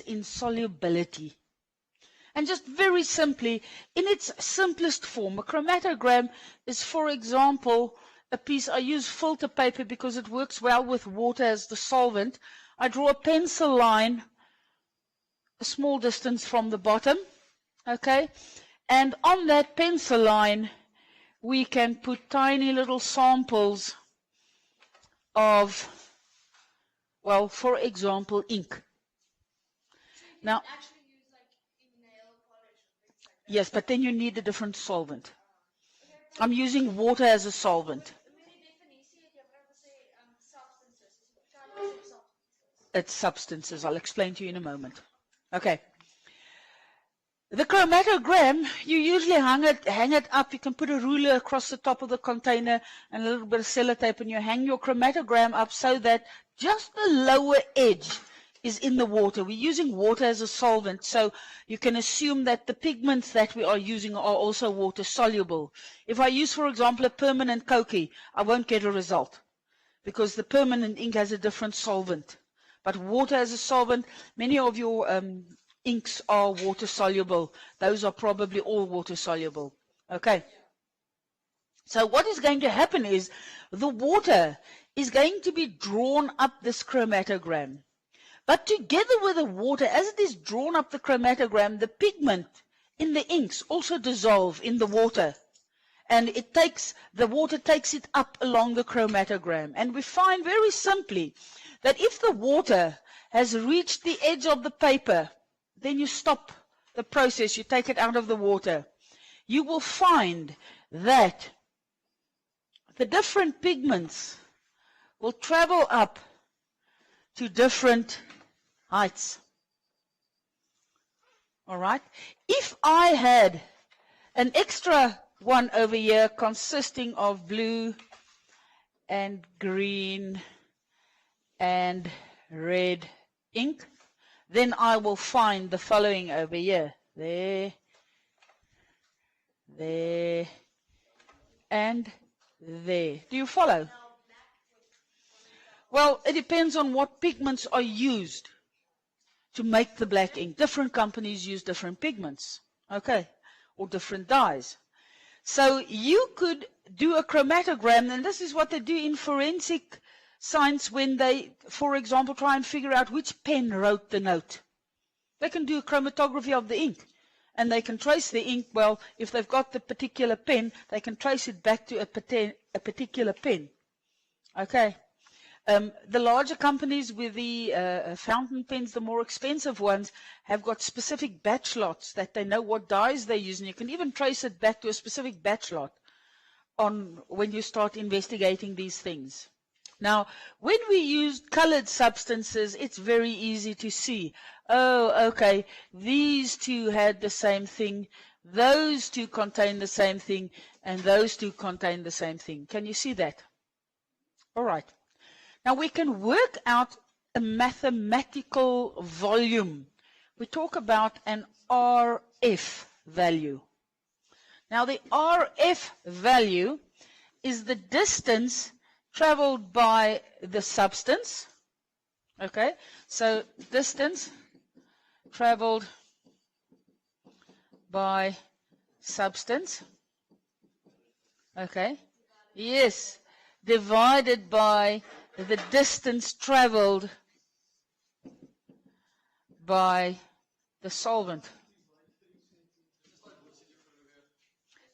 in solubility. And just very simply, in its simplest form, a chromatogram is, for example, a piece. I use filter paper because it works well with water as the solvent. I draw a pencil line a small distance from the bottom, okay? And on that pencil line, we can put tiny little samples of, well, for example, ink. Now, yes, but then you need a different solvent. I'm using water as a solvent. It's substances. I'll explain to you in a moment. Okay. The chromatogram, you usually hang it up. You can put a ruler across the top of the container and a little bit of sellotape, and you hang your chromatogram up so that just the lower edge is in the water. We're using water as a solvent, so you can assume that the pigments that we are using are also water soluble. If I use, for example, a permanent Koki, I won't get a result because the permanent ink has a different solvent. But water as a solvent, many of your inks are water soluble. Those are probably all water soluble. Okay. So what is going to happen is the water is going to be drawn up this chromatogram. But together with the water, as it is drawn up the chromatogram, the pigment in the inks also dissolve in the water. And the water takes it up along the chromatogram. And we find very simply that if the water has reached the edge of the paper, then you stop the process, you take it out of the water. You will find that the different pigments will travel up to different heights. All right? If I had an extra one over here consisting of blue and green and red ink, then I will find the following over here. There, and there. Do you follow? Well, it depends on what pigments are used to make the black ink. Different companies use different pigments, okay, or different dyes. So you could do a chromatogram, and this is what they do in forensic science when they, for example, try and figure out which pen wrote the note. They can do a chromatography of the ink, and they can trace the ink. Well, if they've got the particular pen, they can trace it back to a particular pen. Okay. The larger companies with the fountain pens, the more expensive ones, have got specific batch lots that they know what dyes they use, and you can even trace it back to a specific batch lot on when you start investigating these things. Now, when we use colored substances, it's very easy to see. Oh, okay, these two had the same thing, those two contain the same thing, and those two contain the same thing. Can you see that? All right. Now, we can work out a mathematical volume. We talk about an RF value. Now, the RF value is the distance traveled by the substance. Okay, so distance traveled by substance. Okay, yes, divided by the distance traveled by the solvent.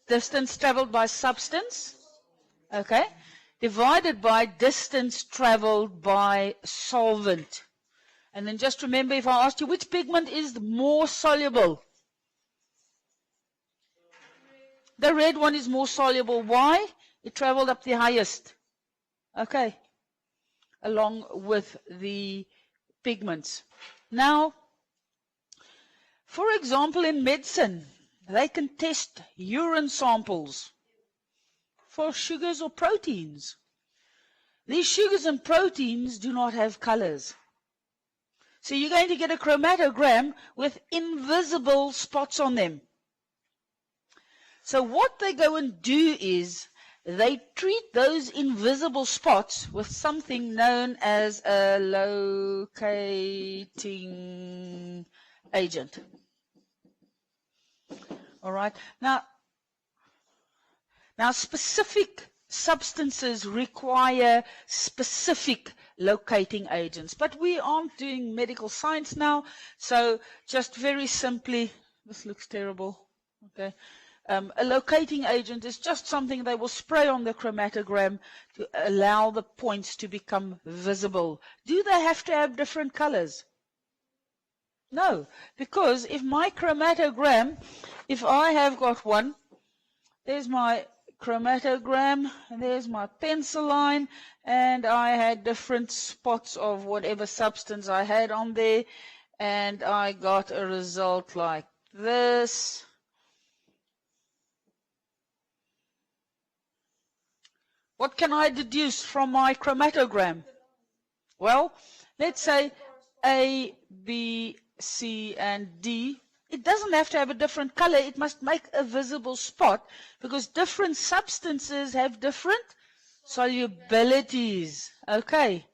Distance traveled by substance, okay, divided by distance traveled by solvent. And then just remember, if I asked you which pigment is more soluble, the red one is more soluble. Why? It traveled up the highest, okay, along with the pigments. Now, for example, in medicine, they can test urine samples for sugars or proteins. These sugars and proteins do not have colors. So you're going to get a chromatogram with invisible spots on them. So what they go and do is they treat those invisible spots with something known as a locating agent. All right. Now specific substances require specific locating agents, but we aren't doing medical science now, so just very simply, this looks terrible, okay. A locating agent is just something they will spray on the chromatogram to allow the points to become visible. Do they have to have different colors? No, because if my chromatogram, if I have got one, there's my chromatogram, and there's my pencil line, and I had different spots of whatever substance I had on there, and I got a result like this. What can I deduce from my chromatogram? Well, let's say A, B, C, and D. It doesn't have to have a different color. It must make a visible spot because different substances have different solubilities. Okay.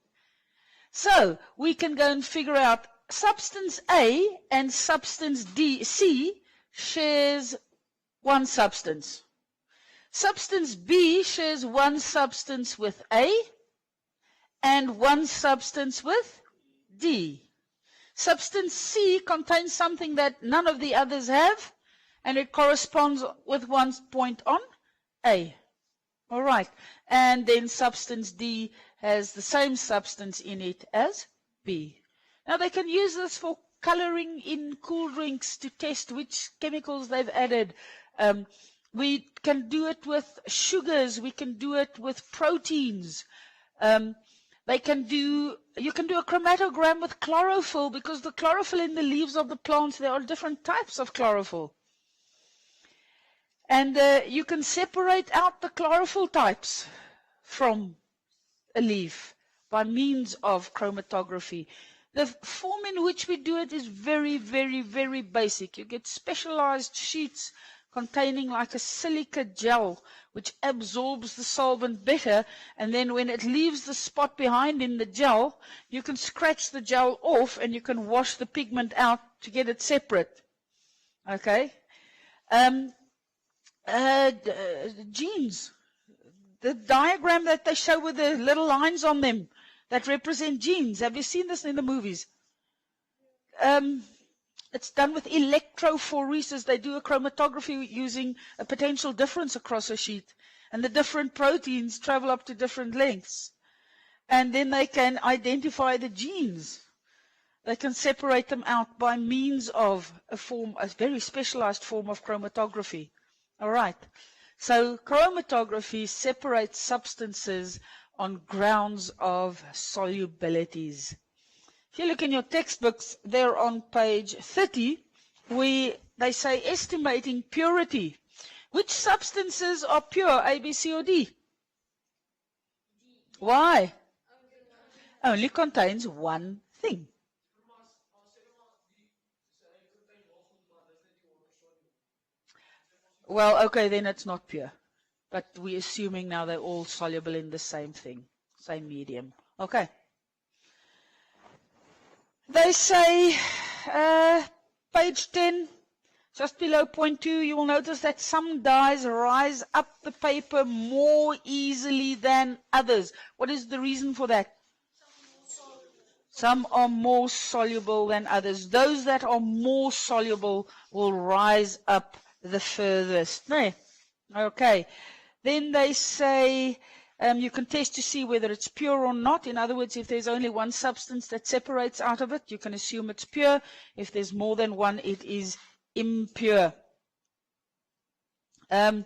So we can go and figure out substance A and substance C shares one substance. Substance B shares one substance with A and one substance with D. Substance C contains something that none of the others have, and it corresponds with one point on A. All right. And then substance D has the same substance in it as B. Now they can use this for coloring in cool drinks to test which chemicals they've added. We can do it with sugars. We can do it with proteins. You can do a chromatogram with chlorophyll because the chlorophyll in the leaves of the plants, there are different types of chlorophyll. And you can separate out the chlorophyll types from a leaf by means of chromatography. The form in which we do it is very, very, very basic. You get specialized sheets containing like a silica gel which absorbs the solvent better, and then when it leaves the spot behind in the gel, you can scratch the gel off and you can wash the pigment out to get it separate. Okay? Genes. The diagram that they show with the little lines on them that represent genes. Have you seen this in the movies? It's done with electrophoresis. They do a chromatography using a potential difference across a sheet. And the different proteins travel up to different lengths. And then they can identify the genes. They can separate them out by means of a very specialized form of chromatography. All right. So chromatography separates substances on grounds of solubilities. If you look in your textbooks, there on page 30, they say estimating purity. Which substances are pure, A, B, C, or D? D. Why? Only contains one thing. Well, okay, then it's not pure. But we're assuming now they're all soluble in the same thing, same medium. Okay. They say, page 10, just below point 2, you will notice that some dyes rise up the paper more easily than others. What is the reason for that? Some are more soluble than others. Those that are more soluble will rise up the furthest. No. Okay. Then they say you can test to see whether it's pure or not. In other words, if there's only one substance that separates out of it, you can assume it's pure. If there's more than one, it is impure. In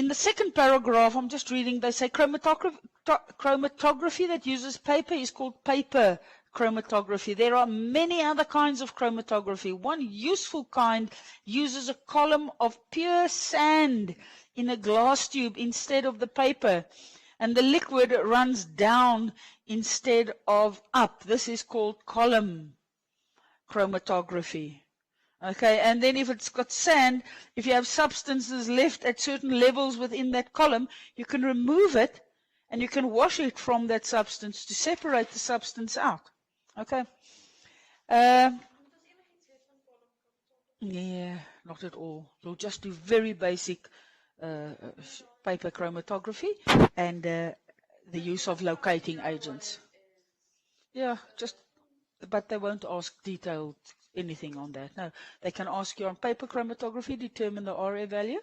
the second paragraph, I'm just reading, they say chromatography that uses paper is called paper chromatography. There are many other kinds of chromatography. One useful kind uses a column of pure sand in a glass tube instead of the paper, and the liquid runs down instead of up. This is called column chromatography. Okay, and then if it's got sand, if you have substances left at certain levels within that column, you can remove it and you can wash it from that substance to separate the substance out. Okay. Yeah, not at all. We'll just do very basic paper chromatography and the use of locating agents. Yeah, just, but they won't ask detailed anything on that. No, they can ask you on paper chromatography, determine the RA value,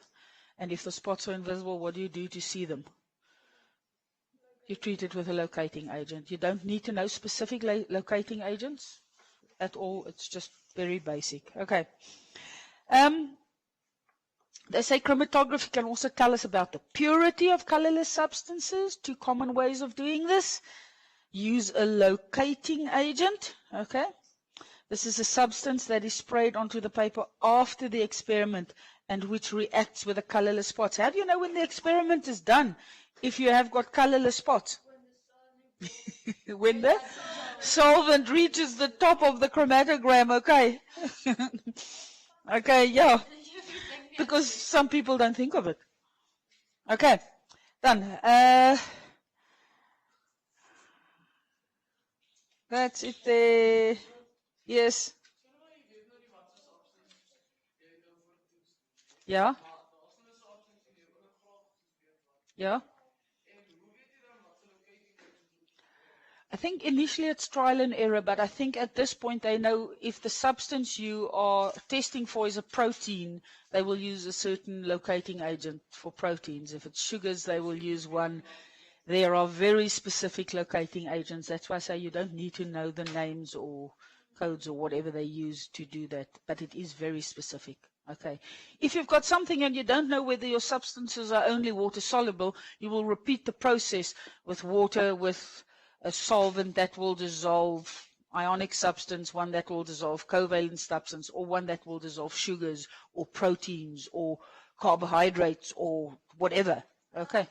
and if the spots are invisible, what do you do to see them? You treat it with a locating agent. You don't need to know specific locating agents at all. It's just very basic. Okay. They say chromatography can also tell us about the purity of colorless substances. Two common ways of doing this. Use a locating agent. Okay. This is a substance that is sprayed onto the paper after the experiment and which reacts with the colorless spots. How do you know when the experiment is done if you have got colorless spots? When the solvent reaches the top of the chromatogram, okay. Okay, yeah. Because some people don't think of it. Okay, done. That's it there. Yes. Yeah. Yeah. I think initially it's trial and error, but I think at this point they know if the substance you are testing for is a protein, they will use a certain locating agent for proteins. If it's sugars, they will use one. There are very specific locating agents. That's why I say you don't need to know the names or codes or whatever they use to do that, but it is very specific. Okay. If you've got something and you don't know whether your substances are only water soluble, you will repeat the process with water, with a solvent that will dissolve ionic substance, one that will dissolve covalent substance, or one that will dissolve sugars or proteins or carbohydrates or whatever. Okay.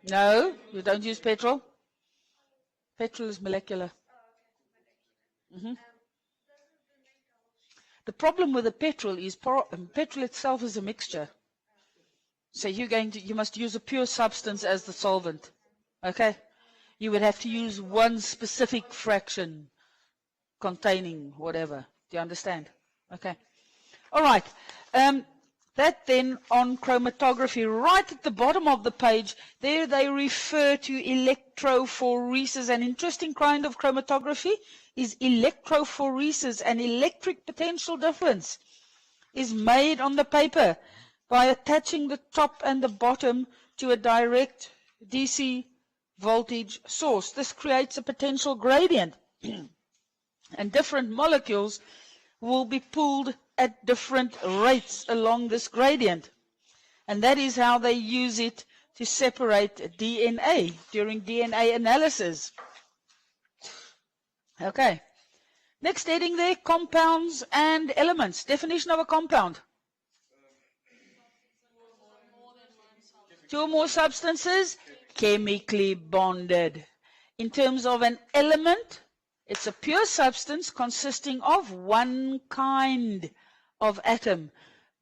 No, you don't use petrol. Petrol is molecular. Mm-hmm. The problem with the petrol is petrol itself is a mixture. So you must use a pure substance as the solvent. Okay? You would have to use one specific fraction containing whatever. Do you understand? Okay. All right. That then on chromatography, right at the bottom of the page, there they refer to electrophoresis. An interesting kind of chromatography is electrophoresis. An electric potential difference is made on the paper by attaching the top and the bottom to a direct DC voltage source. This creates a potential gradient, and different molecules will be pulled at different rates along this gradient. And that is how they use it to separate DNA during DNA analysis. Okay. Next heading there, compounds and elements. Definition of a compound. Two or more substances, chemically bonded. In terms of an element, it's a pure substance consisting of one kind of atom.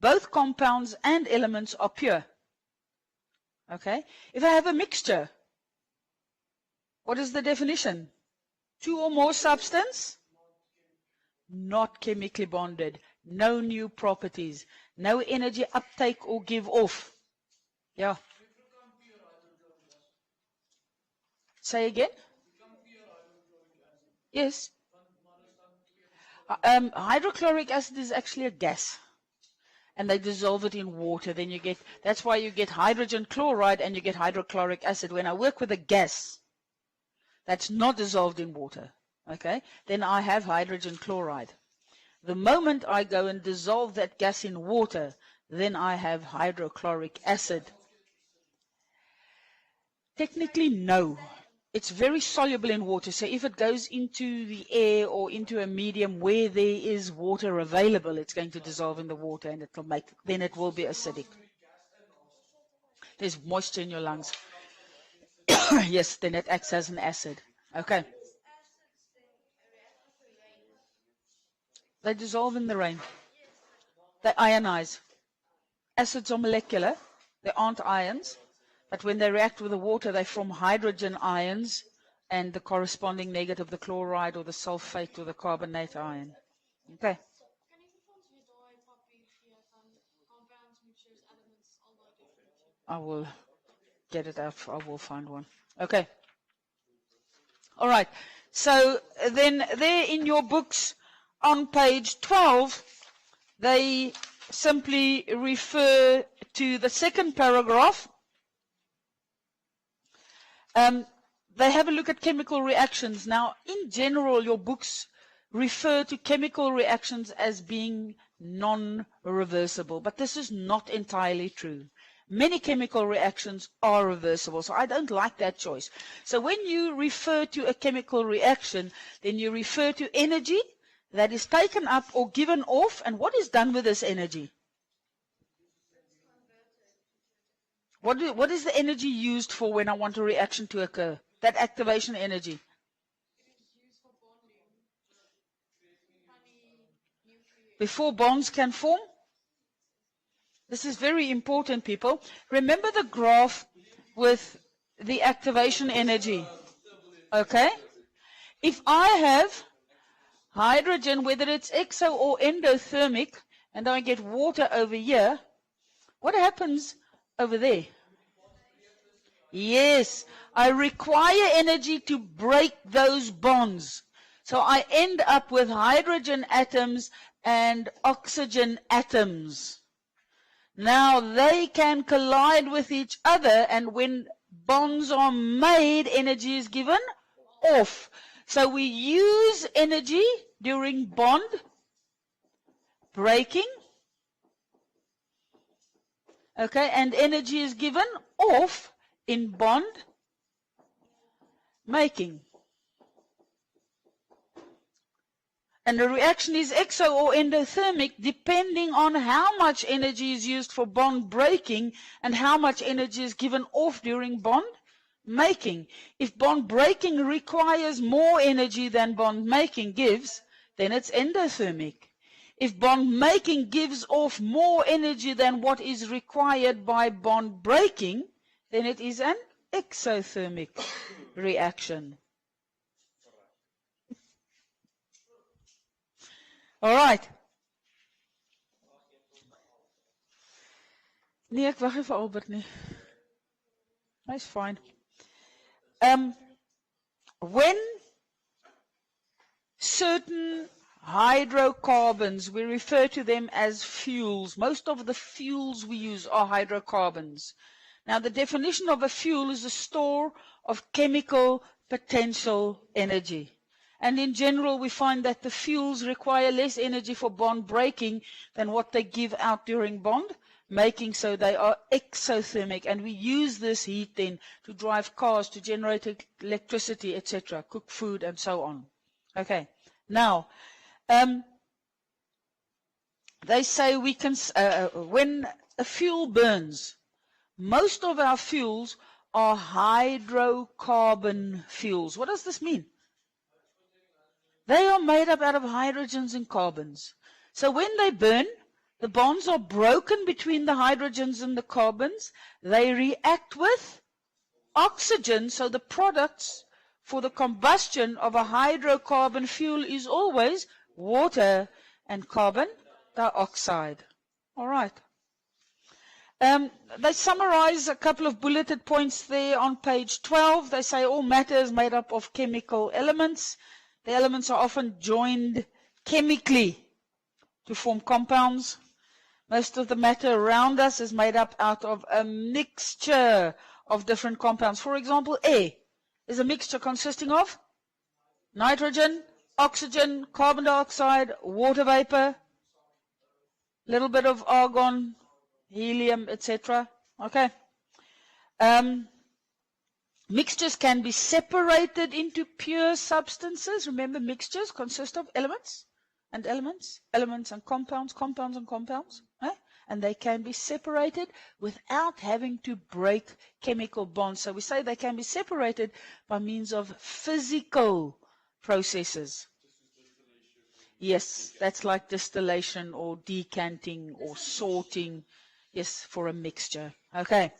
Both compounds and elements are pure. Okay? If I have a mixture, what is the definition? Two or more substance, not chemically bonded, no new properties, no energy uptake or give off. Yeah. Say again? Yes. Hydrochloric acid is actually a gas. And they dissolve it in water. Then you get, that's why you get hydrogen chloride and you get hydrochloric acid. When I work with a gas that's not dissolved in water, okay, then I have hydrogen chloride. The moment I go and dissolve that gas in water, then I have hydrochloric acid. Technically, no. It's very soluble in water, so if it goes into the air or into a medium where there is water available, it's going to dissolve in the water and then it will be acidic. There's moisture in your lungs. Yes, then it acts as an acid. Okay. They dissolve in the rain. They ionize. Acids are molecular. They aren't ions. But when they react with the water, they form hydrogen ions and the corresponding negative, the chloride or the sulfate or the carbonate ion. Okay. I will get it out. I will find one. Okay. All right. So then there in your books on page 12, they simply refer to the second paragraph. They have a look at chemical reactions. Now, in general, your books refer to chemical reactions as being non-reversible, but this is not entirely true. Many chemical reactions are reversible, so I don't like that choice. So when you refer to a chemical reaction, then you refer to energy that is taken up or given off, and what is done with this energy? What is the energy used for when I want a reaction to occur? That activation energy. It is used for bonding. Before bonds can form? This is very important, people. Remember the graph with the activation energy. Okay? If I have hydrogen, whether it's exo or endothermic, and I get water over here, what happens over there? Yes, I require energy to break those bonds. So I end up with hydrogen atoms and oxygen atoms. Now they can collide with each other, and when bonds are made, energy is given off. So we use energy during bond breaking. Okay, and energy is given off in bond making. And the reaction is exo or endothermic depending on how much energy is used for bond breaking and how much energy is given off during bond making. If bond breaking requires more energy than bond making gives, then it's endothermic. If bond making gives off more energy than what is required by bond breaking, then it is an exothermic reaction. All right. Nee, ek wag nie vir Albert nie. Hy's fine. When certain hydrocarbons, we refer to them as fuels. Most of the fuels we use are hydrocarbons. Now, the definition of a fuel is a store of chemical potential energy. And in general, we find that the fuels require less energy for bond breaking than what they give out during bond making, so they are exothermic. And we use this heat then to drive cars, to generate electricity, etc., cook food, and so on. Okay. Now, they say we can, when a fuel burns, most of our fuels are hydrocarbon fuels. What does this mean? They are made up out of hydrogens and carbons. So when they burn, the bonds are broken between the hydrogens and the carbons. They react with oxygen, so the products for the combustion of a hydrocarbon fuel is always water and carbon dioxide. All right. They summarize a couple of bulleted points there on page 12. They say all matter is made up of chemical elements. The elements are often joined chemically to form compounds. Most of the matter around us is made up out of a mixture of different compounds. For example, air is a mixture consisting of nitrogen, oxygen, carbon dioxide, water vapor, a little bit of argon, helium, etc. Okay. Mixtures can be separated into pure substances. Remember, mixtures consist of elements and elements, elements and compounds, compounds and compounds. And they can be separated without having to break chemical bonds. So we say they can be separated by means of physical processes. Yes, that's like distillation or decanting or sorting. Yes, for a mixture. Okay.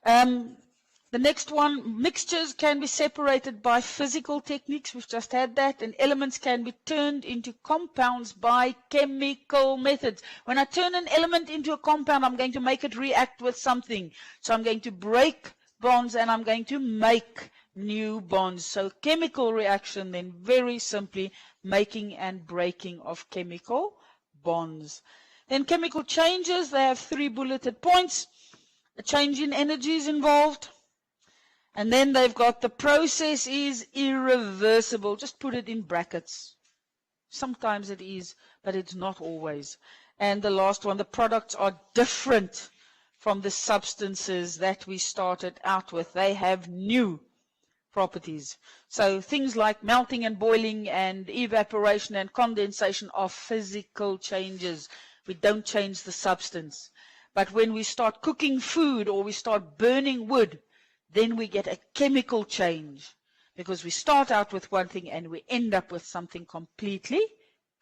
The next one, mixtures can be separated by physical techniques. We've just had that. And elements can be turned into compounds by chemical methods. When I turn an element into a compound, I'm going to make it react with something. So I'm going to break bonds and I'm going to make new bonds. So chemical reaction, then very simply making and breaking of chemical bonds. Then chemical changes, they have 3 bulleted points. A change in energy is involved. And then they've got the process is irreversible. Just put it in brackets. Sometimes it is, but it's not always. And the last one, the products are different from the substances that we started out with. They have new properties. So things like melting and boiling and evaporation and condensation are physical changes. We don't change the substance. But when we start cooking food or we start burning wood, then we get a chemical change, because we start out with one thing and we end up with something completely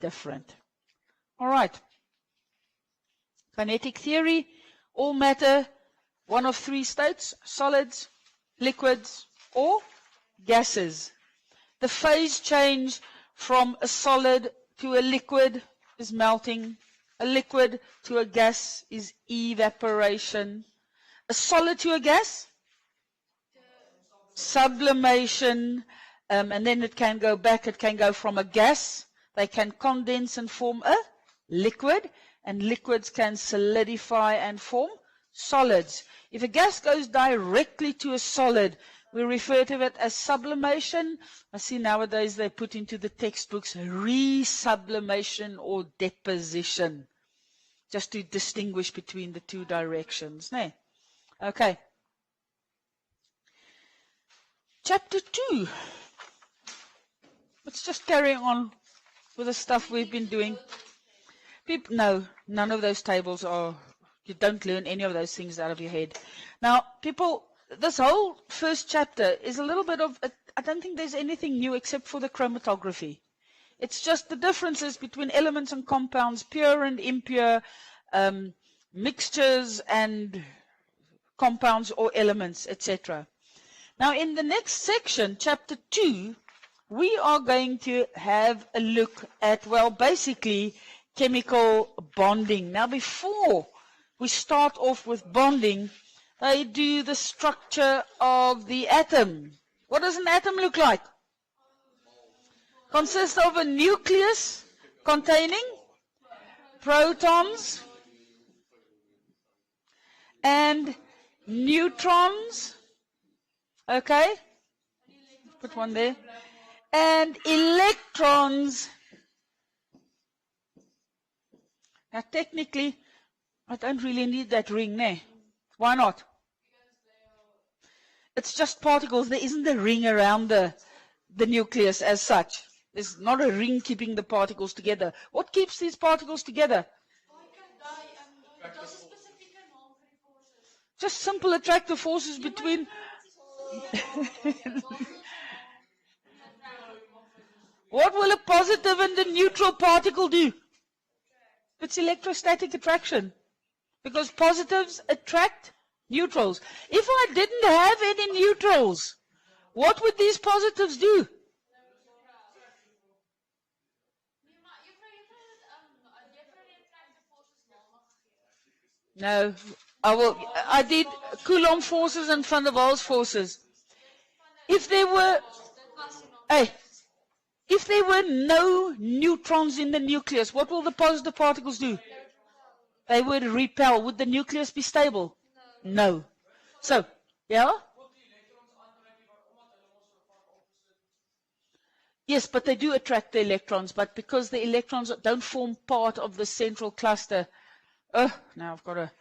different. All right. Kinetic theory, all matter, one of 3 states, solids, liquids, or gases. The phase change from a solid to a liquid is melting. A liquid to a gas is evaporation. A solid to a gas? Sublimation, and then it can go back, it can go from a gas, they can condense and form a liquid, and liquids can solidify and form solids. If a gas goes directly to a solid, we refer to it as sublimation. I see nowadays they put into the textbooks resublimation or deposition, just to distinguish between the 2 directions. No? Okay. Chapter 2. Let's just carry on with the stuff we've been doing. No, none of those tables are, you don't learn any of those things out of your head. Now, people, this whole first chapter is a little bit of, I don't think there's anything new except for the chromatography. It's just the differences between elements and compounds, pure and impure, mixtures and compounds or elements, etc. Now, in the next section, chapter 2, we are going to have a look at, well, basically, chemical bonding. Now, before we start off with bonding, they do the structure of the atom. What does an atom look like? Consists of a nucleus containing protons and neutrons. Okay, put one there. And electrons. Now, technically, I don't really need that ring there. Why not? It's just particles. There isn't a ring around the nucleus as such. There's not a ring keeping the particles together. What keeps these particles together? Just simple attractive forces between... What will a positive and a neutral particle do? It's electrostatic attraction. Because positives attract neutrals. If I didn't have any neutrals, what would these positives do? No, I did Coulomb forces and Van der Waals forces. If there were no neutrons in the nucleus, what will the positive particles do? They would repel. Would the nucleus be stable? No. So, yeah? Yes, but they do attract the electrons, but because the electrons don't form part of the central cluster. Oh, now I've got a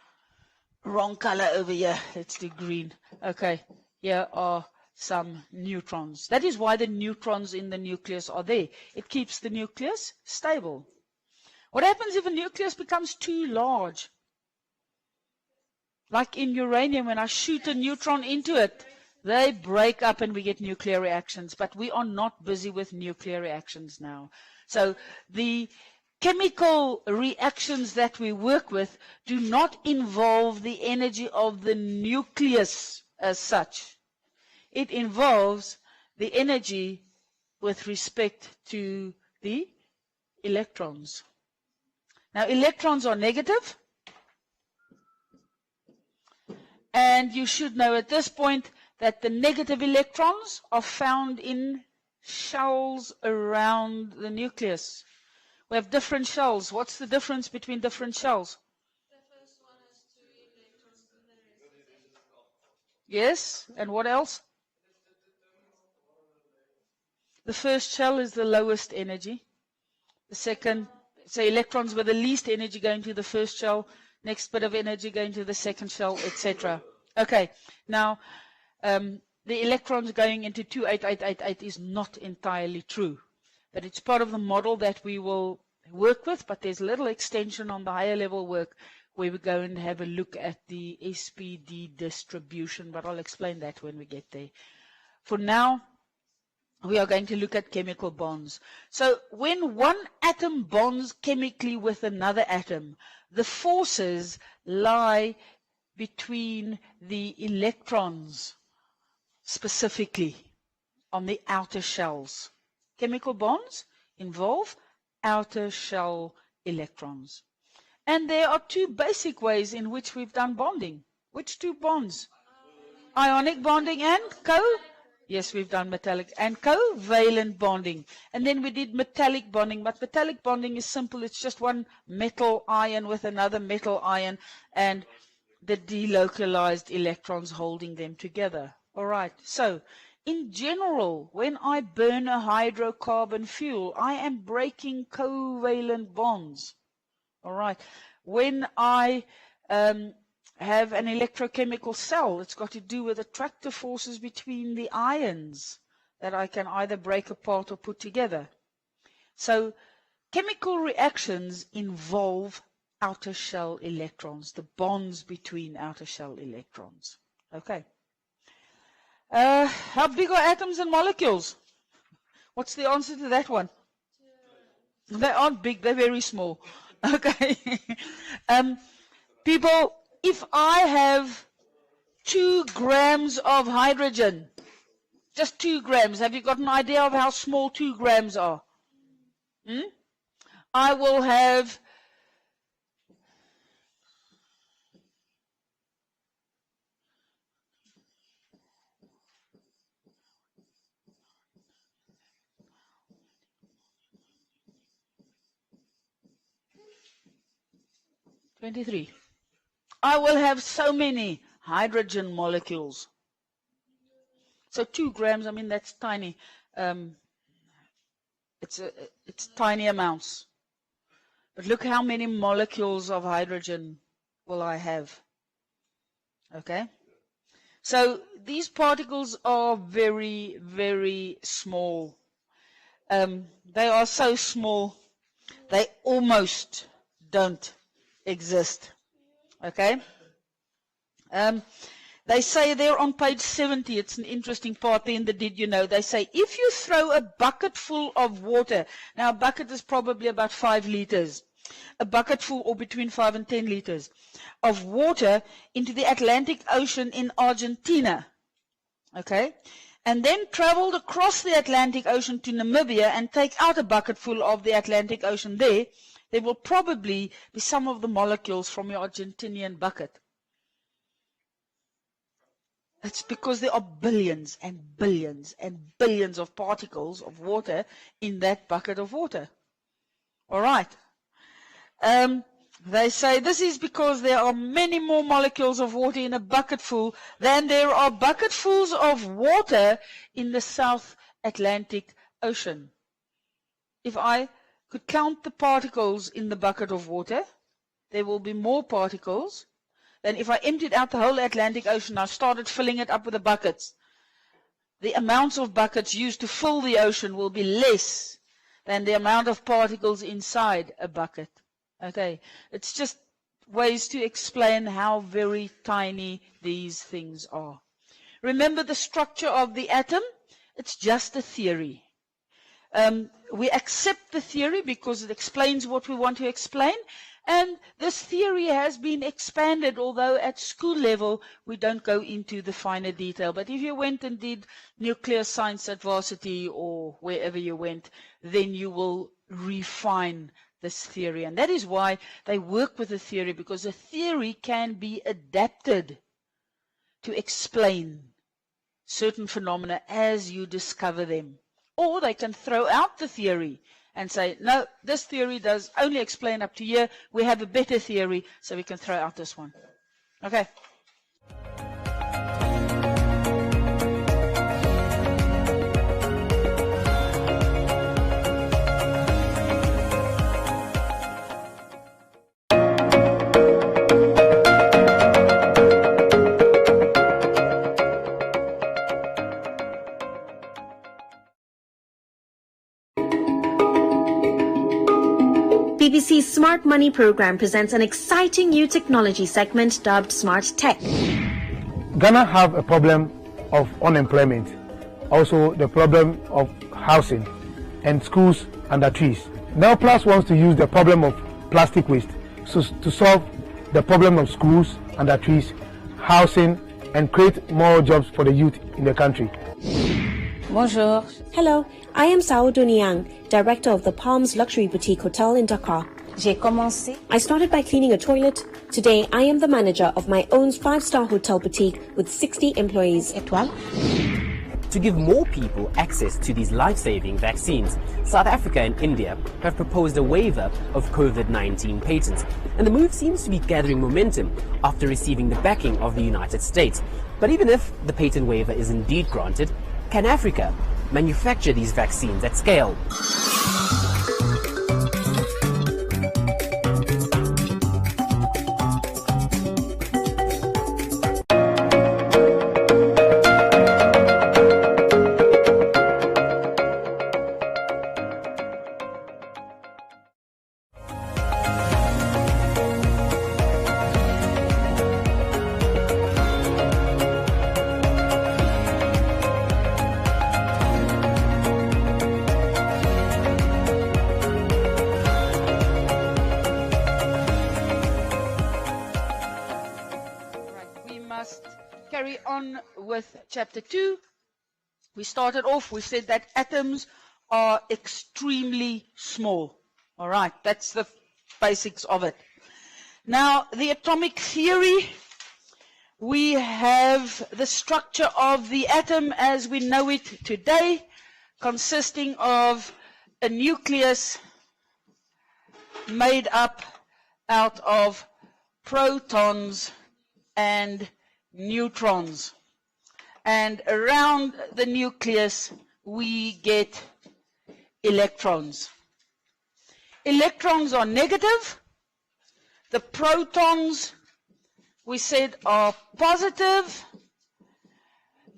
wrong color over here. Let's do green. Okay, here are some neutrons. That is why the neutrons in the nucleus are there. It keeps the nucleus stable. What happens if a nucleus becomes too large? Like in uranium, when I shoot a neutron into it, they break up and we get nuclear reactions. But we are not busy with nuclear reactions now. So the chemical reactions that we work with do not involve the energy of the nucleus as such. It involves the energy with respect to the electrons. Now, electrons are negative, and you should know at this point that the negative electrons are found in shells around the nucleus. We have different shells. What's the difference between different shells? The first one has 2 electrons and the rest is 8. Yes, and what else? The first shell is the lowest energy. The second, so electrons with the least energy going to the first shell, next bit of energy going to the second shell, etc. Okay, now the electrons going into 28888 is not entirely true. But it's part of the model that we will work with, but there's a little extension on the higher level work where we go and have a look at the SPD distribution, but I'll explain that when we get there. For now, we are going to look at chemical bonds. So when one atom bonds chemically with another atom, the forces lie between the electrons, specifically on the outer shells. Chemical bonds involve outer shell electrons. And there are 2 basic ways in which we've done bonding. Which 2 bonds? Ionic bonding and Yes, we've done metallic and covalent bonding. And then we did metallic bonding. But metallic bonding is simple. It's just one metal ion with another metal ion and the delocalized electrons holding them together. All right. So, in general, when I burn a hydrocarbon fuel, I am breaking covalent bonds. All right. When I have an electrochemical cell, it's got to do with attractive forces between the ions that I can either break apart or put together. So, chemical reactions involve outer shell electrons, the bonds between outer shell electrons. Okay. How big are atoms and molecules? What's the answer to that one? They aren't big, they're very small. Okay. People, if I have 2 grams of hydrogen, just 2 grams, have you got an idea of how small 2 grams are? I will have 23. I will have so many hydrogen molecules. So 2 grams, I mean, that's tiny. It's tiny amounts. But look how many molecules of hydrogen will I have. Okay? So these particles are very, very small. They are so small, they almost don't exist. Okay? They say there on page 70, it's an interesting part there in the Did You Know, they say, if you throw a bucket full of water, now a bucket is probably about 5 liters, a bucket full or between 5 and 10 liters of water into the Atlantic Ocean in Argentina, okay, and then traveled across the Atlantic Ocean to Namibia and take out a bucket full of the Atlantic Ocean there will probably be some of the molecules from your Argentinian bucket. It's because there are billions and billions and billions of particles of water in that bucket of water. All right. They say this is because there are many more molecules of water in a bucketful than there are bucketfuls of water in the South Atlantic Ocean. If I could count the particles in the bucket of water, there will be more particles than if I emptied out the whole Atlantic Ocean and I started filling it up with the buckets. The amounts of buckets used to fill the ocean will be less than the amount of particles inside a bucket. Okay, it's just ways to explain how very tiny these things are. Remember the structure of the atom? It's just a theory. We accept the theory because it explains what we want to explain. And this theory has been expanded, although at school level we don't go into the finer detail. But if you went and did nuclear science at varsity or wherever you went, then you will refine this theory. And that is why they work with the theory, because a theory can be adapted to explain certain phenomena as you discover them. Or they can throw out the theory and say, no, this theory does only explain up to here. We have a better theory, so we can throw out this one. Okay. BBC's Smart Money program presents an exciting new technology segment dubbed Smart Tech. Ghana have a problem of unemployment, also the problem of housing and schools under trees. Now Plus wants to use the problem of plastic waste to solve the problem of schools under trees, housing, and create more jobs for the youth in the country. Bonjour. Hello, I am Sao Duniang, director of the Palms Luxury Boutique Hotel in Dakar. J'ai commencé. I started by cleaning a toilet. Today, I am the manager of my own 5-star hotel boutique with 60 employees. Étoile. To give more people access to these life-saving vaccines, South Africa and India have proposed a waiver of COVID-19 patents. And the move seems to be gathering momentum after receiving the backing of the United States. But even if the patent waiver is indeed granted, can Africa manufacture these vaccines at scale? Carry on with chapter 2. We started off, we said that atoms are extremely small. All right, that's the basics of it. Now, the atomic theory, we have the structure of the atom as we know it today, consisting of a nucleus made up out of protons and neutrons. And around the nucleus, we get electrons. Electrons are negative. The protons, we said, are positive.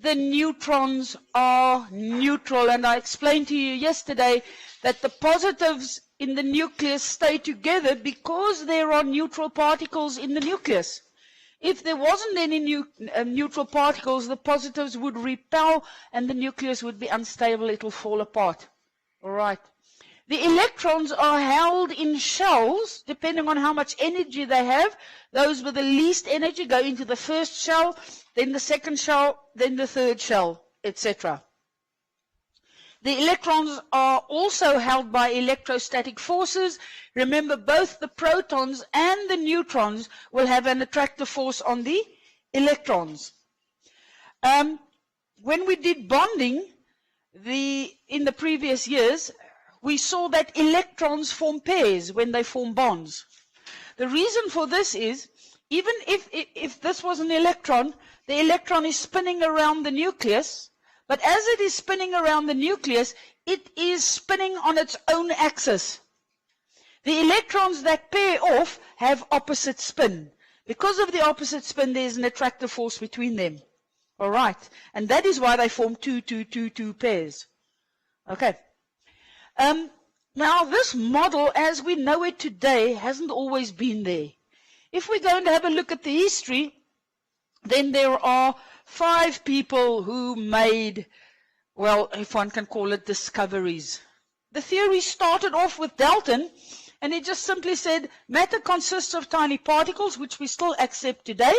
The neutrons are neutral. And I explained to you yesterday that the positives in the nucleus stay together because there are neutral particles in the nucleus. If there wasn't any neutral particles, the positives would repel and the nucleus would be unstable. It will fall apart. All right. The electrons are held in shells, depending on how much energy they have. Those with the least energy go into the first shell, then the second shell, then the third shell, etc. The electrons are also held by electrostatic forces. Remember, both the protons and the neutrons will have an attractive force on the electrons. When we did bonding in the previous years, we saw that electrons form pairs when they form bonds. The reason for this is, even if this was an electron, the electron is spinning around the nucleus, but as it is spinning around the nucleus, it is spinning on its own axis. The electrons that pair off have opposite spin. Because of the opposite spin, there is an attractive force between them. All right. And that is why they form two pairs. Okay. Now, this model, as we know it today, hasn't always been there. If we're going to have a look at the history, then there are 5 people who made, well, if one can call it discoveries. the theory started off with Dalton, and he just simply said, matter consists of tiny particles, which we still accept today.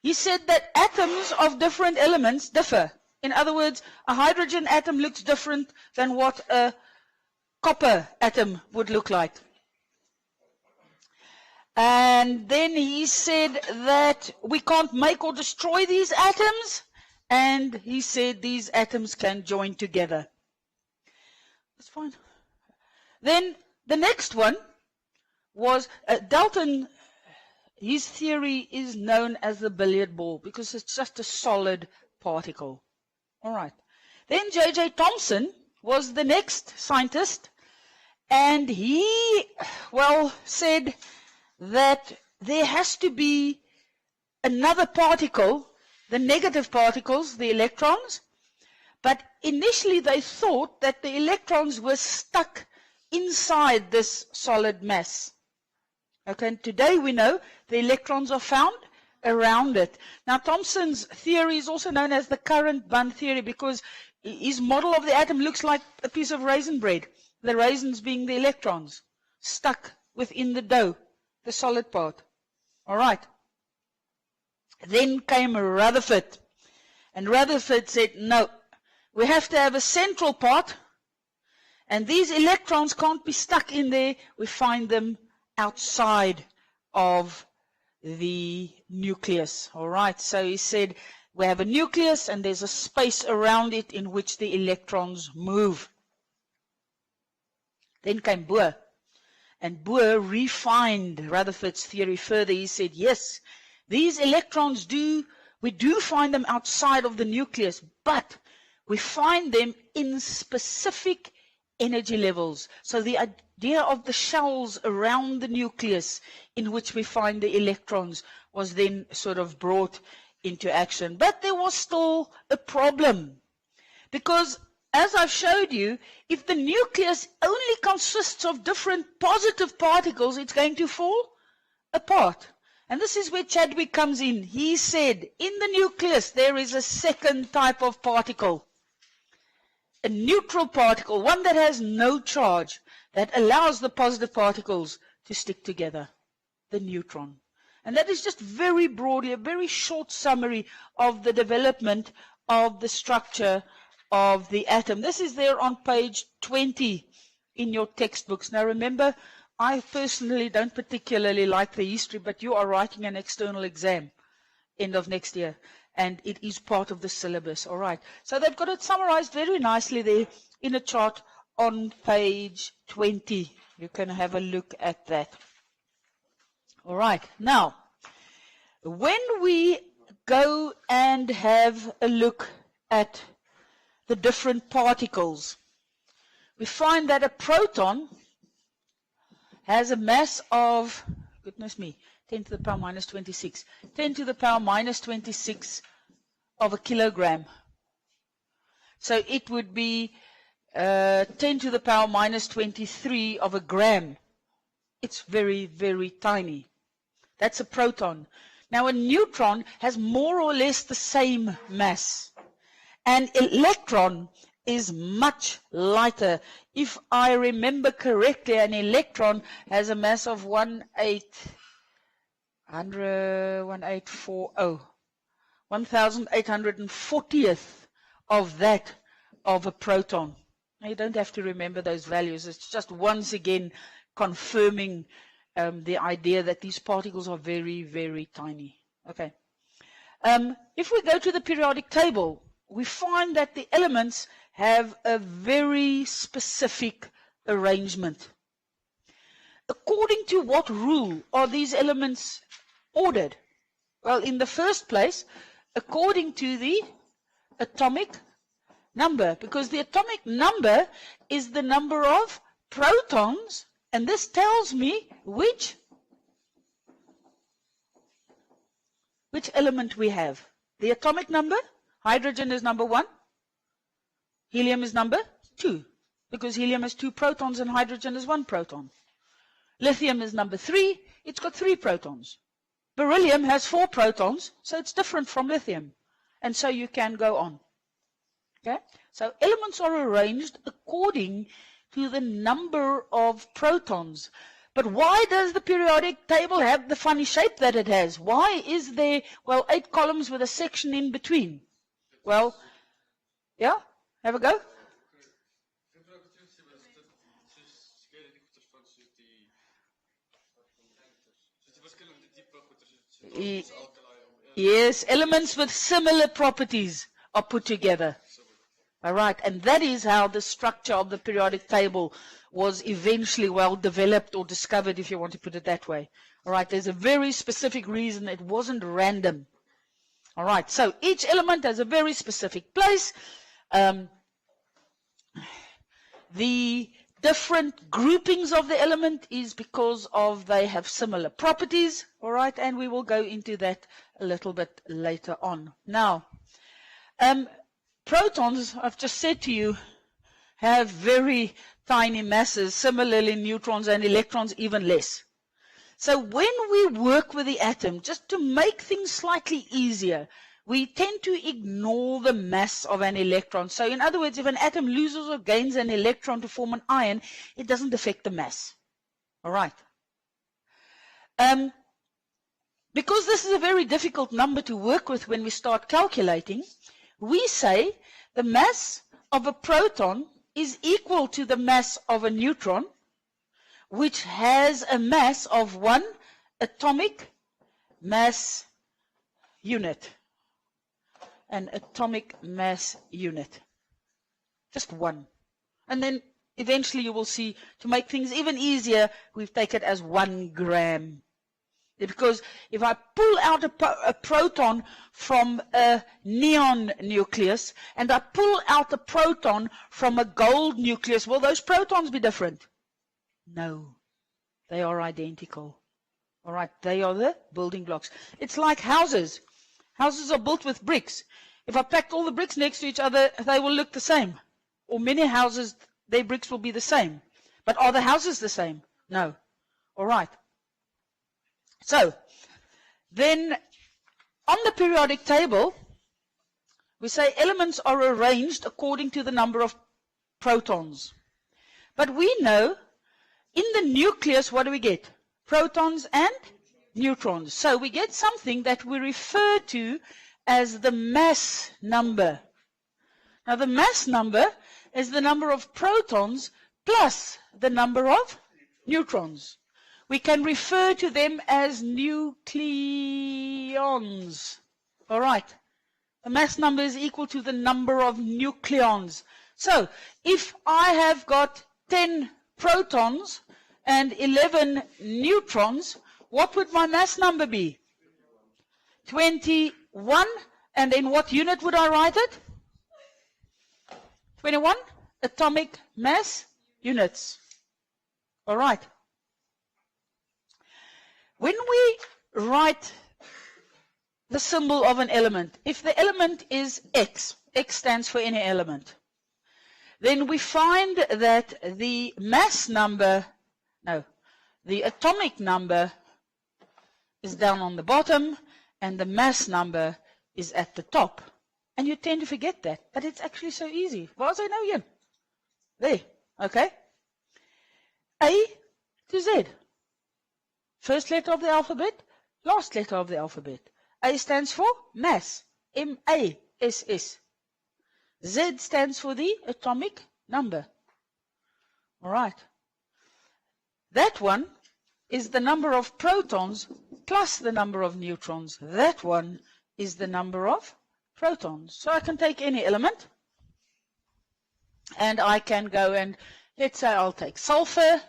He said that atoms of different elements differ. In other words, a hydrogen atom looks different than what a copper atom would look like. And then he said that we can't make or destroy these atoms, and he said these atoms can join together. That's fine. Then the next one was Dalton. His theory is known as the billiard ball because it's just a solid particle. All right. Then J.J. Thomson was the next scientist, and he, well, said that there has to be another particle, the negative particles, the electrons, but initially they thought that the electrons were stuck inside this solid mass. Okay, and today we know the electrons are found around it. Now, Thomson's theory is also known as the current bun theory because his model of the atom looks like a piece of raisin bread, the raisins being the electrons stuck within the dough, the solid part. All right. Then came Rutherford, and Rutherford said, no, we have to have a central part, and these electrons can't be stuck in there. We find them outside of the nucleus. All right, so he said we have a nucleus and there's a space around it in which the electrons move. Then came Bohr, and Bohr refined Rutherford's theory further. He said, yes, these electrons we do find them outside of the nucleus, but we find them in specific energy levels. So the idea of the shells around the nucleus in which we find the electrons was then sort of brought into action. But there was still a problem, because as I've showed you, if the nucleus only consists of different positive particles, it's going to fall apart. And this is where Chadwick comes in. He said, in the nucleus there is a second type of particle, a neutral particle, one that has no charge, that allows the positive particles to stick together, the neutron. And that is just very broadly, a very short summary of the development of the structure of the atom. This is there on page 20 in your textbooks. Now remember, I personally don't particularly like the history, but you are writing an external exam end of next year, and it is part of the syllabus. All right. So they've got it summarized very nicely there in a chart on page 20. You can have a look at that. All right. Now, when we go and have a look at the different particles, we find that a proton has a mass of, goodness me, 10 to the power minus 26. 10 to the power minus 26 of a kilogram. So it would be 10 to the power minus 23 of a gram. It's very, very tiny. That's a proton. Now a neutron has more or less the same mass. An electron is much lighter. If I remember correctly, an electron has a mass of 1,840th of that of a proton. Now, you don't have to remember those values. It's just once again confirming the idea that these particles are very, very tiny. Okay. If we go to the periodic table, we find that the elements have a very specific arrangement. According to what rule are these elements ordered? Well, in the first place, according to the atomic number, because the atomic number is the number of protons, and this tells me which element we have. The atomic number, hydrogen is number 1, helium is number 2, because helium has 2 protons and hydrogen is 1 proton. Lithium is number 3, it's got 3 protons. Beryllium has 4 protons, so it's different from lithium. And so you can go on. Okay? So elements are arranged according to the number of protons. But why does the periodic table have the funny shape that it has? Why is there, well, 8 columns with a section in between? Well, yeah, have a go. Yes, elements with similar properties are put together. All right, and that is how the structure of the periodic table was eventually, well, developed or discovered, if you want to put it that way. All right, there's a very specific reason. It wasn't random. All right, so each element has a very specific place. The different groupings of the element is because of they have similar properties. All right, and we will go into that a little bit later on. Now, protons, I've just said to you, have very tiny masses. Similarly, neutrons and electrons even less. So when we work with the atom, just to make things slightly easier, we tend to ignore the mass of an electron. So in other words, if an atom loses or gains an electron to form an ion, it doesn't affect the mass. All right. Because this is a very difficult number to work with when we start calculating, we say the mass of a proton is equal to the mass of a neutron, which has a mass of 1 atomic mass unit. An atomic mass unit. Just 1. And then eventually you will see, to make things even easier, we've taken it as 1 gram. Because if I pull out a proton from a neon nucleus and I pull out a proton from a gold nucleus, will those protons be different? No, they are identical. All right, they are the building blocks. It's like houses. Houses are built with bricks. If I packed all the bricks next to each other, they will look the same. Or many houses, their bricks will be the same. But are the houses the same? No. All right. So, then on the periodic table, we say elements are arranged according to the number of protons. But we know in the nucleus, what do we get? Protons and neutrons. So we get something that we refer to as the mass number. Now the mass number is the number of protons plus the number of neutrons. We can refer to them as nucleons. All right. The mass number is equal to the number of nucleons. So, if I have got 10 protons and 11 neutrons, what would my mass number be? 21. And in what unit would I write it? 21 atomic mass units. All right. When we write the symbol of an element, if the element is X, X stands for any element, then we find that the mass number, the atomic number is down on the bottom and the mass number is at the top. And you tend to forget that, but it's actually so easy. Waar is hy nou heen? There, okay. A to Z. First letter of the alphabet, last letter of the alphabet. A stands for mass, M-A-S-S. Z stands for the atomic number. All right. That one is the number of protons plus the number of neutrons. That one is the number of protons. So I can take any element and I can go and, let's say I'll take sulfur.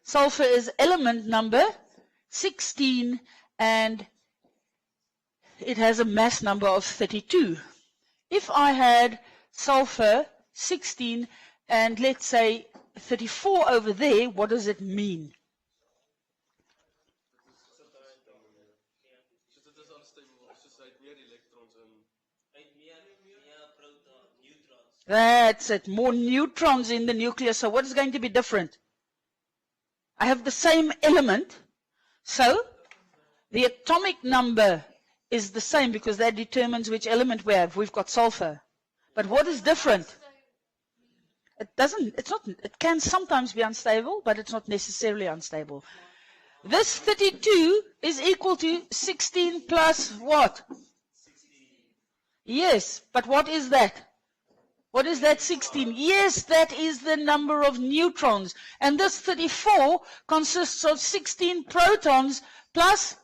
Sulfur is element number 16 and it has a mass number of 32. If I had sulfur 16 and let's say 34 over there, what does it mean? That's it, more neutrons in the nucleus. So what is going to be different? I have the same element, so the atomic number is the same because that determines which element we have. We've got sulfur. But what is different? it can sometimes be unstable, but it's not necessarily unstable. This 32 is equal to 16 plus what? 16. Yes, but what is that? What is that 16? Yes, that is the number of neutrons. And this 34 consists of 16 protons plus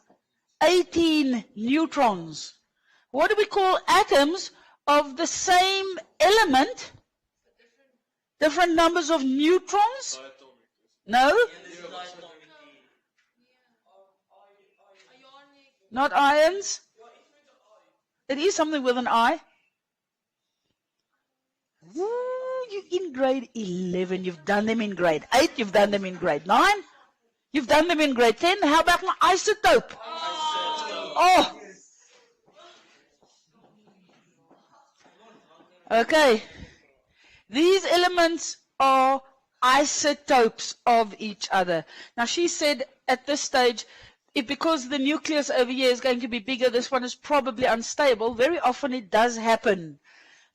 18 neutrons. What do we call atoms of the same element? Different numbers of neutrons? No? Not ions? It is something with an I. Ooh, you're in grade 11. You've done them in grade 8. You've done them in grade 9. You've done them in grade 10. How about an isotope? Oh. Okay. These elements are isotopes of each other. Now, she said at this stage, because the nucleus over here is going to be bigger, this one is probably unstable. Very often it does happen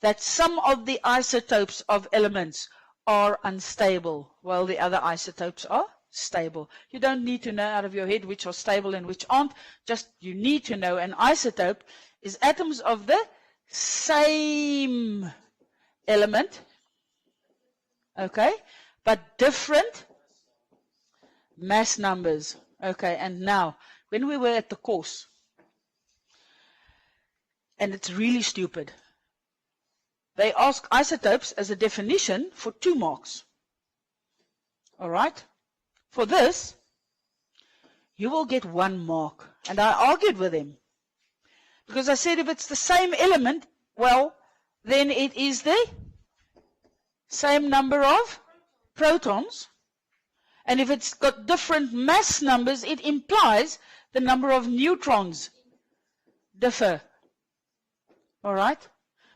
that some of the isotopes of elements are unstable, while the other isotopes are stable. You don't need to know out of your head which are stable and which aren't. Just you need to know an isotope is atoms of the same element, okay, but different mass numbers. Okay, and now, when we were at the course, and it's really stupid, they ask isotopes as a definition for 2 marks. All right? For this, you will get 1 mark. And I argued with him. Because I said if it's the same element, well, then it is the same number of protons. And if it's got different mass numbers, it implies the number of neutrons differ. All right?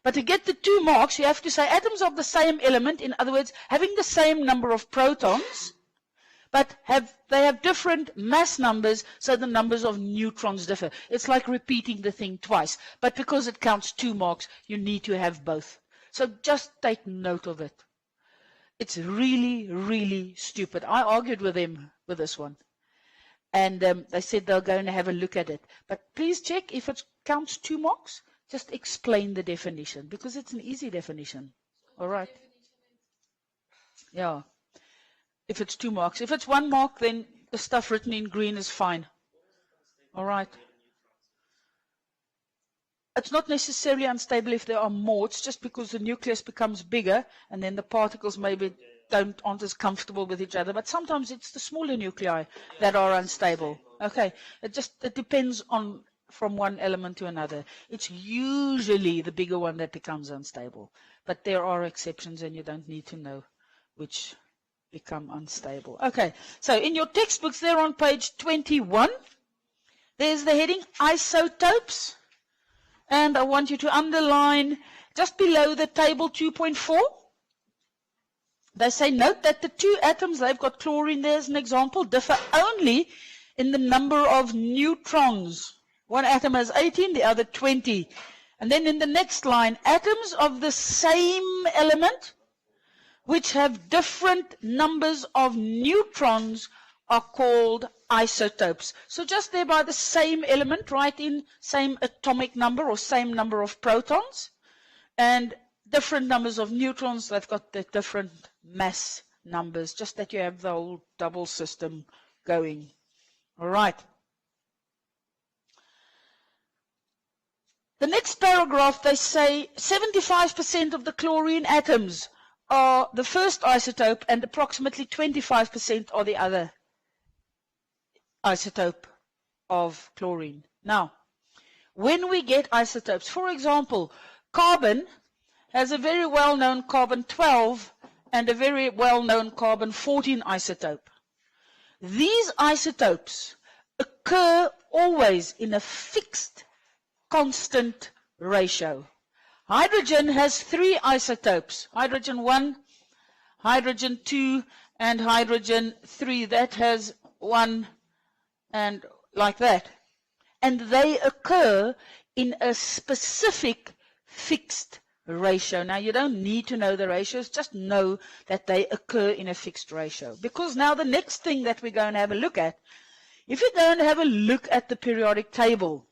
But to get the 2 marks, you have to say atoms of the same element, in other words, having the same number of protons, but they have different mass numbers, so the numbers of neutrons differ. It's like repeating the thing twice. But because it counts 2 marks, you need to have both. So just take note of it. It's really, really stupid. I argued with them with this one. And they said they're going to have a look at it. But please check if it counts 2 marks. Just explain the definition, because it's an easy definition. All right? Yeah. If it's 2 marks. If it's 1 mark, then the stuff written in green is fine. All right? It's not necessarily unstable if there are more. It's just because the nucleus becomes bigger, and then the particles maybe aren't as comfortable with each other. But sometimes it's the smaller nuclei that are unstable. Okay? It depends on from one element to another. It's usually the bigger one that becomes unstable. But there are exceptions, and you don't need to know which become unstable. Okay, so in your textbooks there on page 21, there's the heading Isotopes. And I want you to underline just below the table 2.4. They say, note that the 2 atoms, they've got chlorine there as an example, differ only in the number of neutrons. One atom has 18, the other 20. And then in the next line, atoms of the same element, which have different numbers of neutrons, are called isotopes. So just there by the same element, write in same atomic number or same number of protons, and different numbers of neutrons, they've got the different mass numbers, just that you have the whole double system going. All right. The next paragraph, they say 75% of the chlorine atoms are the first isotope and approximately 25% are the other isotope of chlorine. Now, when we get isotopes, for example, carbon has a very well-known carbon-12 and a very well-known carbon-14 isotope. These isotopes occur always in a fixed, constant ratio. Hydrogen has 3 isotopes, hydrogen 1, hydrogen 2, and hydrogen 3. That has 1 and like that. And they occur in a specific fixed ratio. Now, you don't need to know the ratios, just know that they occur in a fixed ratio. Because now the next thing that we're going to have a look at, if you go and have a look at the periodic table,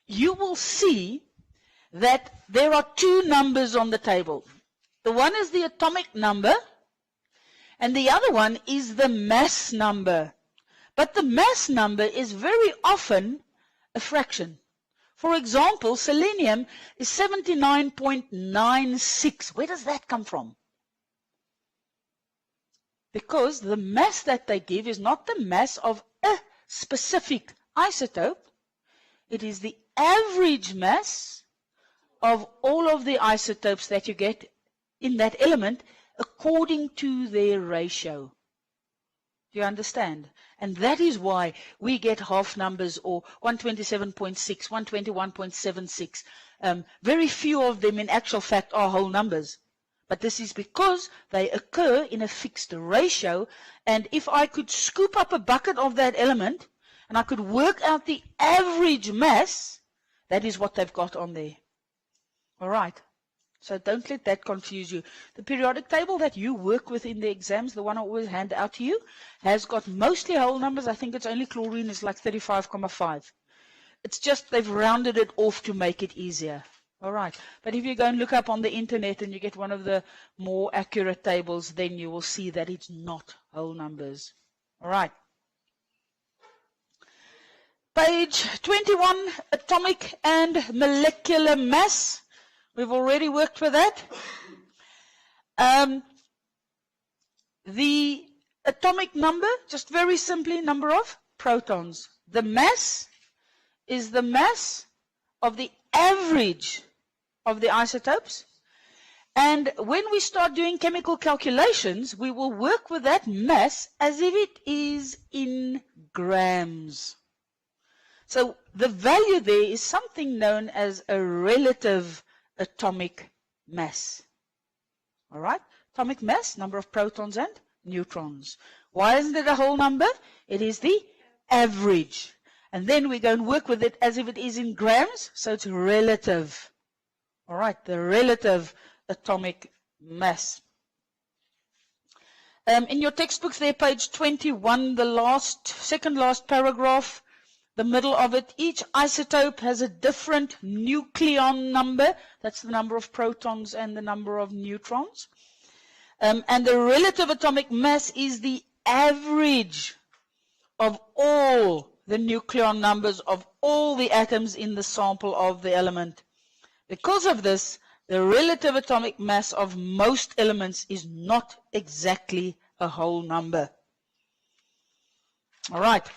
you will see that there are two numbers on the table. The one is the atomic number, and the other one is the mass number. But the mass number is very often a fraction. For example, selenium is 79.96. Where does that come from? Because the mass that they give is not the mass of a specific isotope. It is the average mass of all of the isotopes that you get in that element according to their ratio. Do you understand? And that is why we get half numbers or 127.6, 121.76. Very few of them in actual fact are whole numbers. But this is because they occur in a fixed ratio. And if I could scoop up a bucket of that element and I could work out the average mass, that is what they've got on there. All right. So don't let that confuse you. The periodic table that you work with in the exams, the one I always hand out to you, has got mostly whole numbers. I think it's only chlorine is like 35,5. It's just they've rounded it off to make it easier. All right. But if you go and look up on the internet and you get one of the more accurate tables, then you will see that it's not whole numbers. All right. Page 21, atomic and molecular mass. We've already worked with that. The atomic number, just very simply, number of protons. The mass is the mass of the average of the isotopes. And when we start doing chemical calculations, we will work with that mass as if it is in grams. So the value there is something known as a relative atomic mass. All right? Atomic mass, number of protons and neutrons. Why isn't it a whole number? It is the average. And then we go and work with it as if it is in grams, so it's relative. All right, the relative atomic mass. In your textbooks there, page 21, the second last paragraph, the middle of it, each isotope has a different nucleon number. That's the number of protons and the number of neutrons. And the relative atomic mass is the average of all the nucleon numbers of all the atoms in the sample of the element. Because of this, the relative atomic mass of most elements is not exactly a whole number. All right.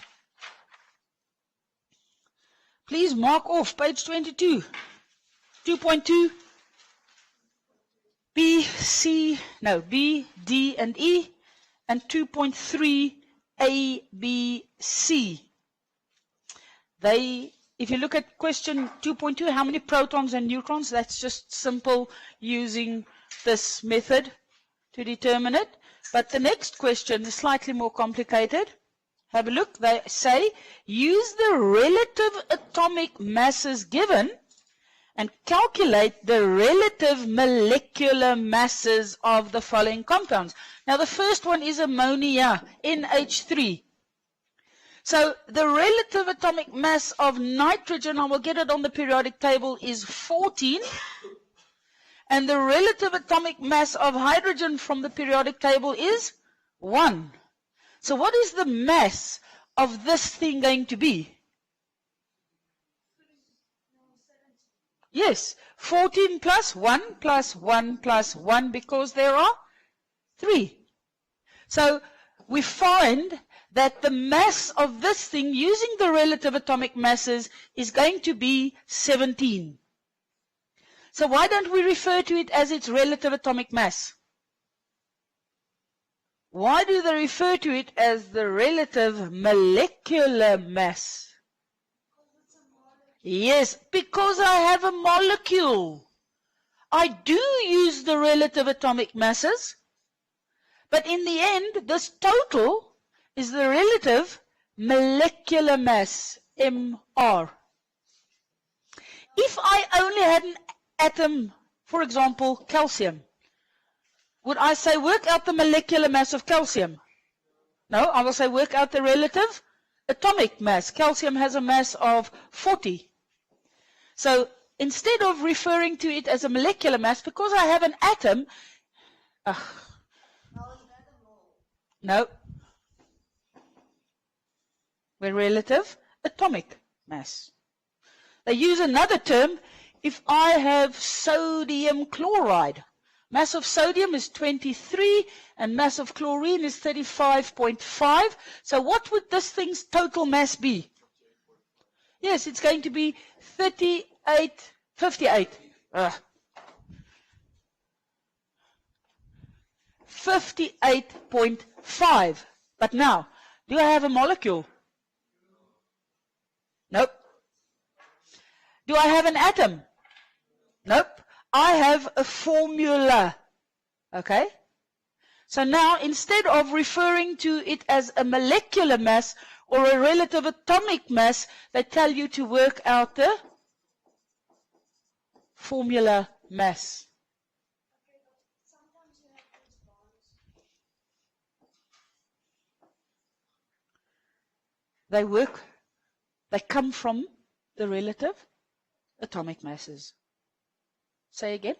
Please mark off page 22, 2.2, B, D, and E, and 2.3, A, B, C. If you look at question 2.2, how many protons and neutrons? That's just simple using this method to determine it. But the next question is slightly more complicated. Have a look. They say, use the relative atomic masses given and calculate the relative molecular masses of the following compounds. Now, the first one is ammonia, NH3. So, the relative atomic mass of nitrogen, I will get it on the periodic table, is 14. And the relative atomic mass of hydrogen from the periodic table is 1. So what is the mass of this thing going to be? Yes, 14 plus 1 plus 1 plus 1, because there are 3. So we find that the mass of this thing using the relative atomic masses is going to be 17. So why don't we refer to it as its relative atomic mass? Why do they refer to it as the relative molecular mass? Yes, because I have a molecule. I do use the relative atomic masses, but in the end, this total is the relative molecular mass, MR. If I only had an atom For example, calcium. Would I say work out the molecular mass of calcium? No, I will say work out the relative atomic mass. Calcium has a mass of 40. So instead of referring to it as a molecular mass, because I have an atom, no, the relative atomic mass. They use another term if I have sodium chloride. Mass of sodium is 23 and mass of chlorine is 35.5. So what would this thing's total mass be? Yes, it's going to be 58.5. But now, do I have a molecule? Nope. Do I have an atom? Nope. I have a formula. Okay? So now, instead of referring to it as a molecular mass or a relative atomic mass, they tell you to work out the formula mass. They come from the relative atomic masses. Say again.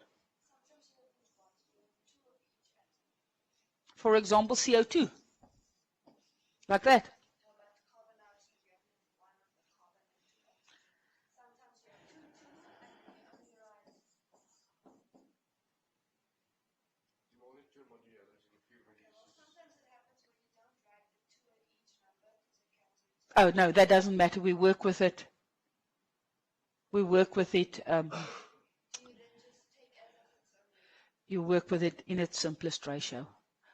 For example, CO2. Like that. Oh, no, that doesn't matter. We work with it. We work with it. You work with it in its simplest ratio.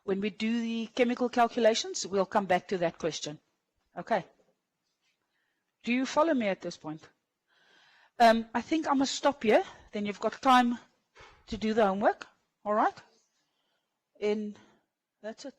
When we do the chemical calculations, we'll come back to that question. Okay. Do you follow me at this point? I think I must stop here. Then you've got time to do the homework. All right? And that's it.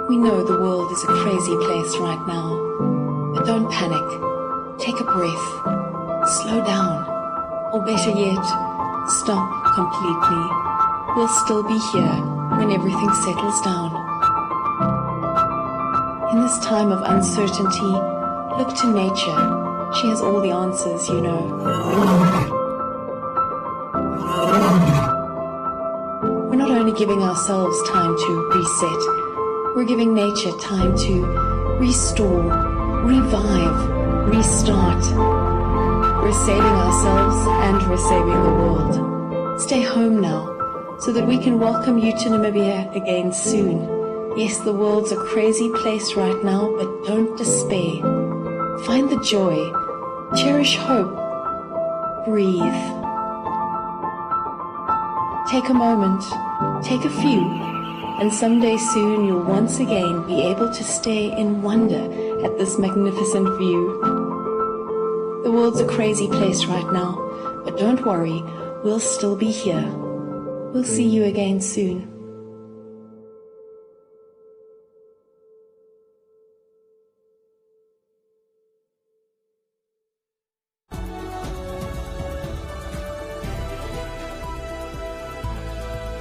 We know the world is a crazy place right now, but don't panic. Take a breath. Slow down. Or better yet, stop completely. We'll still be here when everything settles down. In this time of uncertainty, look to nature. She has all the answers, you know. We're not only giving ourselves time to reset, we're giving nature time to restore, revive, restart. We're saving ourselves and we're saving the world. Stay home now so that we can welcome you to Namibia again soon. Yes, the world's a crazy place right now, but don't despair. Find the joy, cherish hope, breathe. Take a moment, take a few, and someday soon you'll once again be able to stay in wonder at this magnificent view. The world's a crazy place right now, but don't worry, we'll still be here. We'll see you again soon.